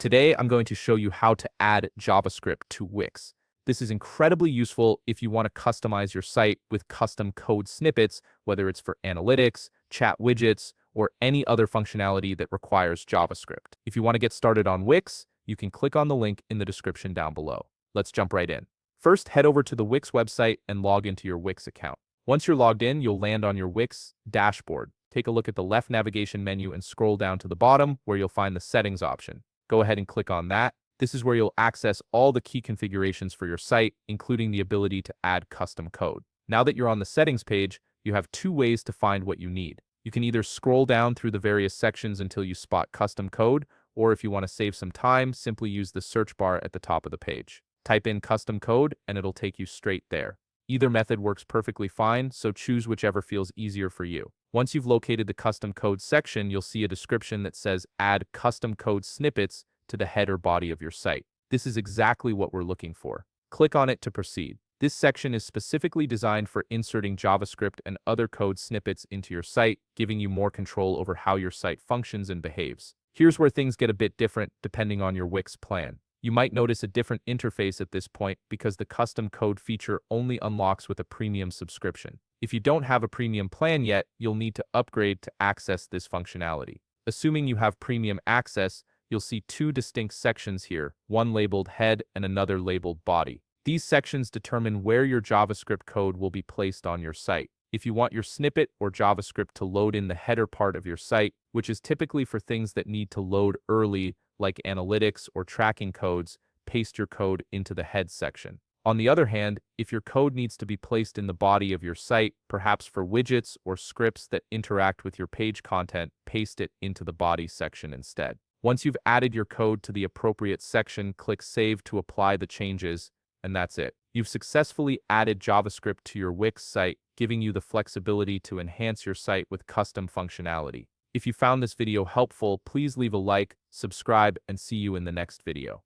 Today, I'm going to show you how to add JavaScript to Wix. This is incredibly useful if you want to customize your site with custom code snippets, whether it's for analytics, chat widgets, or any other functionality that requires JavaScript. If you want to get started on Wix, you can click on the link in the description down below. Let's jump right in. First, head over to the Wix website and log into your Wix account. Once you're logged in, you'll land on your Wix dashboard. Take a look at the left navigation menu and scroll down to the bottom where you'll find the settings option. Go ahead and click on that. This is where you'll access all the key configurations for your site, including the ability to add custom code. Now that you're on the settings page, you have two ways to find what you need. You can either scroll down through the various sections until you spot custom code, or if you want to save some time, simply use the search bar at the top of the page. Type in custom code and it'll take you straight there. Either method works perfectly fine, so choose whichever feels easier for you. Once you've located the custom code section, you'll see a description that says add custom code snippets to the header body of your site. This is exactly what we're looking for. Click on it to proceed. This section is specifically designed for inserting JavaScript and other code snippets into your site, giving you more control over how your site functions and behaves. Here's where things get a bit different depending on your Wix plan. You might notice a different interface at this point because the custom code feature only unlocks with a premium subscription. If you don't have a premium plan yet, you'll need to upgrade to access this functionality. Assuming you have premium access, you'll see two distinct sections here, one labeled head and another labeled body. These sections determine where your JavaScript code will be placed on your site. If you want your snippet or JavaScript to load in the header part of your site, which is typically for things that need to load early, like analytics or tracking codes, paste your code into the head section. On the other hand, if your code needs to be placed in the body of your site, perhaps for widgets or scripts that interact with your page content, paste it into the body section instead. Once you've added your code to the appropriate section, click Save to apply the changes, and that's it. You've successfully added JavaScript to your Wix site, giving you the flexibility to enhance your site with custom functionality. If you found this video helpful, please leave a like, subscribe, and see you in the next video.